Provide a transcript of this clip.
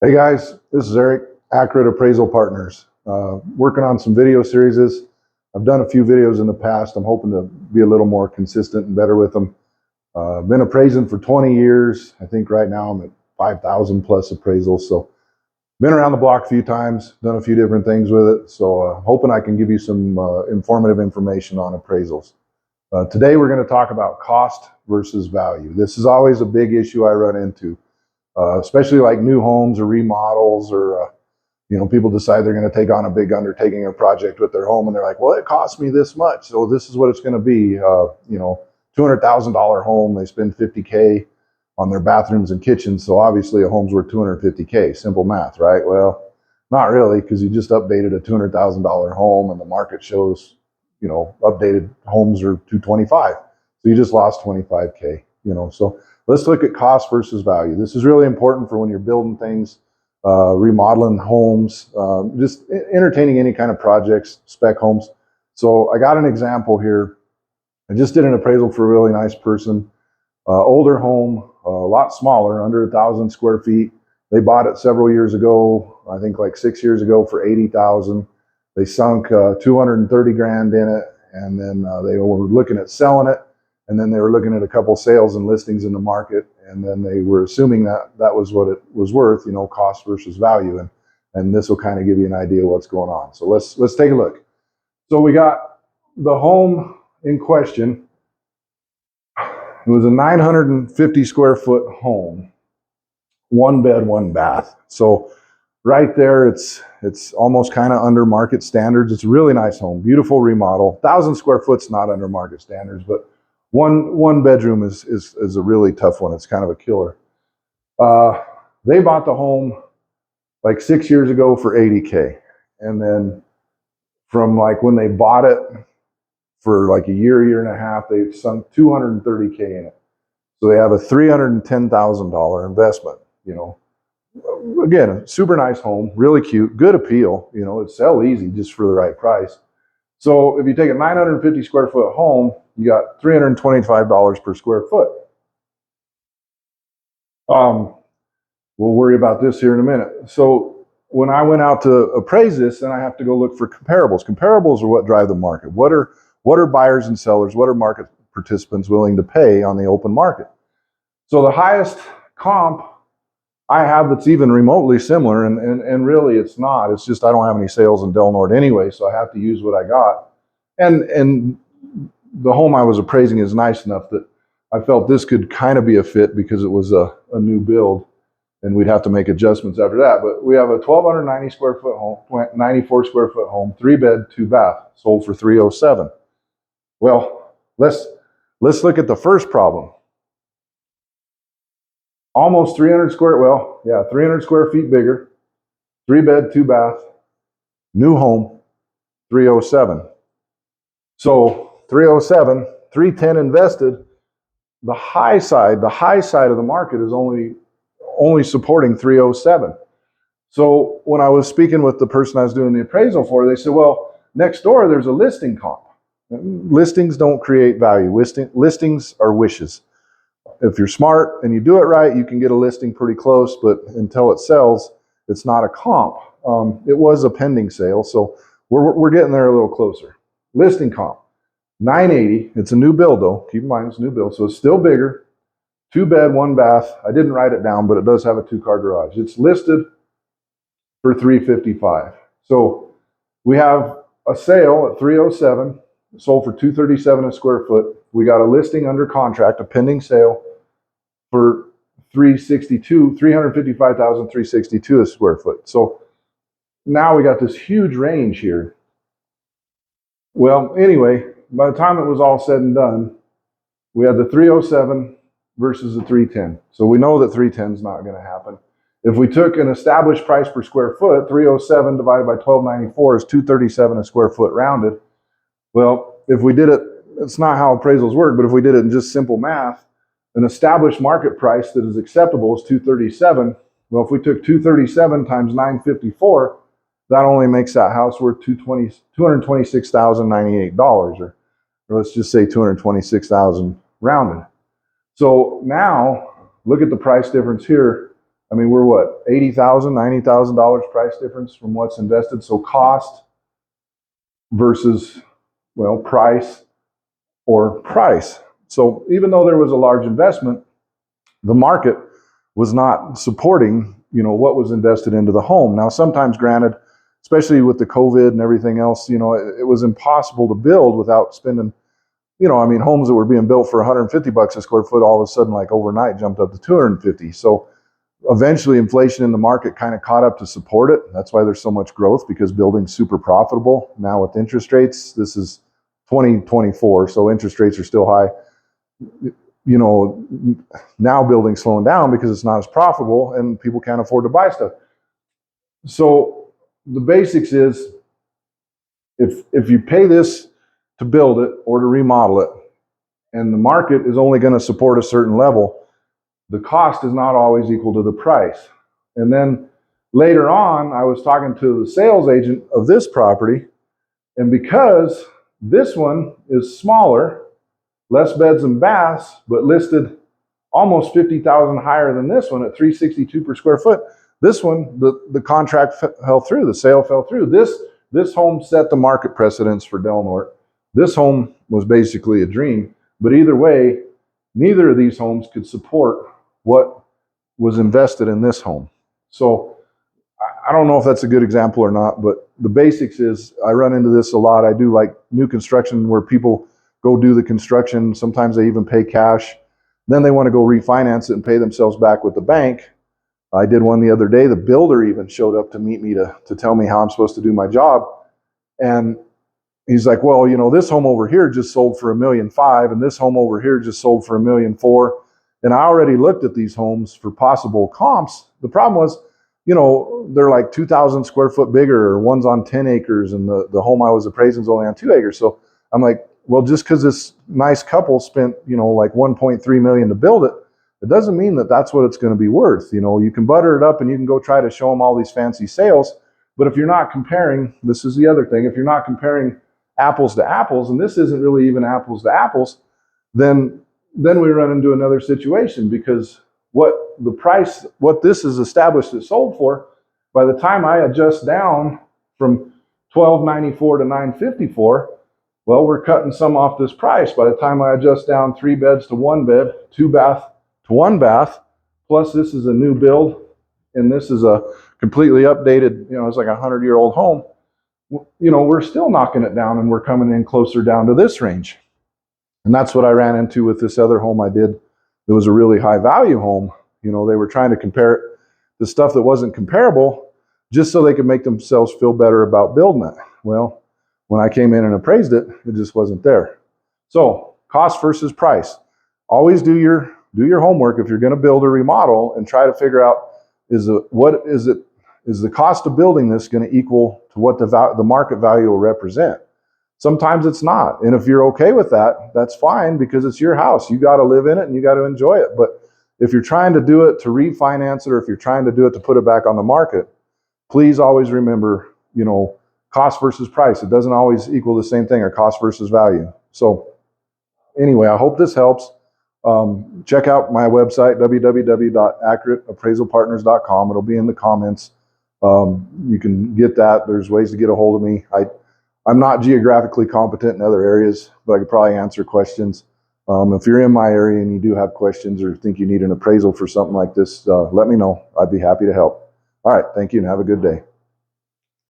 Hey guys, this is Eric, Accurate Appraisal Partners. Working on some video series. I've done a few videos in the past. I'm hoping to be a little more consistent and better with them. I've been appraising for 20 years. I think right now I'm at 5,000 plus appraisals. So been around the block a few times, done a few different things with it. So hoping I can give you some informative information on appraisals. Today we're going to talk about cost versus value. This is always a big issue I run into. Especially like new homes or remodels or people decide they're going to take on a big undertaking or project with their home and they're like, well, it cost me this much, so this is what it's going to be. $200,000 home, they spend 50K on their bathrooms and kitchens, so obviously a home's worth 250K. Simple math, right? Well, not really, because you just updated a $200,000 home and the market shows updated homes are 225, so you just lost 25K. So let's look at cost versus value. This is really important for when you're building things, remodeling homes, just entertaining any kind of projects, spec homes. So I got an example here. I just did an appraisal for a really nice person. Older home, a lot smaller, under 1,000 square feet. They bought it several years ago, I think like 6 years ago, for 80,000. They sunk 230 grand in it, and then they were looking at selling it. And then they were looking at a couple sales and listings in the market, and then they were assuming that that was what it was worth, cost versus value. And this will kind of give you an idea of what's going on. So let's take a look. So we got the home in question. It was a 950 square foot home, one bed, one bath. So right there, it's almost kind of under market standards. It's a really nice home, beautiful remodel. 1,000 square foot's not under market standards, but one bedroom is a really tough one. It's kind of a killer. They bought the home like 6 years ago for 80K. And then from like when they bought it for like a year and a half, they've sunk 230K in it. So they have a $310,000 investment, Again, a super nice home, really cute, good appeal, it'd sell easy just for the right price. So if you take a 950 square foot home, you got $325 per square foot. We'll worry about this here in a minute. So when I went out to appraise this, then I have to go look for comparables. Comparables are what drive the market. What are buyers and sellers, what are market participants willing to pay on the open market? So the highest comp I have that's even remotely similar, and really it's not. It's just I don't have any sales in Del Norte anyway, so I have to use what I got. And the home I was appraising is nice enough that I felt this could kind of be a fit because it was a new build, and we'd have to make adjustments after that. But we have a 1,290 square foot home, 94 square foot home, 3-bed, 2-bath, sold for 307. Well, let's look at the first problem. Almost 300 square feet bigger, 3-bed, 2-bath, new home, 307. So 307, 310 invested. The high side of the market is only supporting 307. So when I was speaking with the person I was doing the appraisal for, they said, well, next door there's a listing comp. Listings don't create value. Listings are wishes. If you're smart and you do it right, you can get a listing pretty close, but until it sells, it's not a comp. It was a pending sale, so we're getting there a little closer. Listing comp, 980. It's a new build though. Keep in mind it's a new build, so it's still bigger. 2-bed, 1-bath. I didn't write it down, but it does have a 2-car garage. It's listed for 355. So we have a sale at 307, sold for 237 a square foot. We got a listing under contract, a pending sale for 355,362 a square foot. So now we got this huge range here. Well, anyway, by the time it was all said and done, we had the 307 versus the 310. So we know that 310 is not going to happen. If we took an established price per square foot, 307 divided by 1294 is 237 a square foot rounded. Well, if we did it, it's not how appraisals work, but if we did it in just simple math, an established market price that is acceptable is 237. Well, if we took 237 times 954, that only makes that house worth $226,098, or let's just say 226,000 rounded. So now look at the price difference here I mean, we're what, $80,000, $90,000 price difference from what's invested. So cost versus, well, price or price. So even though there was a large investment, the market was not supporting, what was invested into the home. Now, sometimes, granted, especially with the COVID and everything else, it was impossible to build without spending, homes that were being built for $150 a square foot, all of a sudden, like overnight, jumped up to $250. So eventually inflation in the market kind of caught up to support it. That's why there's so much growth, because building's super profitable. Now with interest rates, this is 2024, so interest rates are still high. Now building's slowing down because it's not as profitable and people can't afford to buy stuff. So the basics is, if you pay this to build it or to remodel it, and the market is only going to support a certain level, the cost is not always equal to the price. And then later on, I was talking to the sales agent of this property, and because this one is smaller, less beds and baths, but listed almost $50,000 higher than this one at $362 per square foot, this one, the contract fell through, the sale fell through. This home set the market precedence for Del Norte. This home was basically a dream, but either way, neither of these homes could support what was invested in this home. So I don't know if that's a good example or not, but the basics is, I run into this a lot. I do like new construction where people go do the construction. Sometimes they even pay cash. Then they want to go refinance it and pay themselves back with the bank. I did one the other day. The builder even showed up to meet me to tell me how I'm supposed to do my job. And he's like, well, this home over here just sold for $1.5 million, and this home over here just sold for $1.4 million. And I already looked at these homes for possible comps. The problem was, they're like 2,000 square foot bigger, or one's on 10 acres, and the home I was appraising is only on 2 acres. So I'm like, well, just because this nice couple spent, like $1.3 million to build it, it doesn't mean that that's what it's going to be worth. You can butter it up and you can go try to show them all these fancy sales. But if you're not comparing, this is the other thing, if you're not comparing apples to apples, and this isn't really even apples to apples, then we run into another situation, because what this is established is sold for, by the time I adjust down from $1,294 to $954, well, we're cutting some off this price. By the time I adjust down 3 beds to 1 bed, 2 bath to 1 bath, plus this is a new build, and this is a completely updated, it's like a 100-year-old home, we're still knocking it down, and we're coming in closer down to this range. And that's what I ran into with this other home I did. It was a really high value home. They were trying to compare it to stuff that wasn't comparable, just so they could make themselves feel better about building it. Well, when I came in and appraised it, it just wasn't there. So cost versus price. Always do your homework if you're going to build or remodel, and try to figure out, is the cost of building this going to equal to what the market value will represent? Sometimes it's not. And if you're okay with that, that's fine, because it's your house. You got to live in it and you got to enjoy it. But if you're trying to do it to refinance it, or if you're trying to do it to put it back on the market, please always remember, cost versus price. It doesn't always equal the same thing, or cost versus value. So anyway, I hope this helps. Check out my website, www.accurateappraisalpartners.com. It'll be in the comments. You can get that. There's ways to get a hold of me. I'm not geographically competent in other areas, but I could probably answer questions. If you're in my area and you do have questions, or think you need an appraisal for something like this, let me know. I'd be happy to help. All right. Thank you, and have a good day.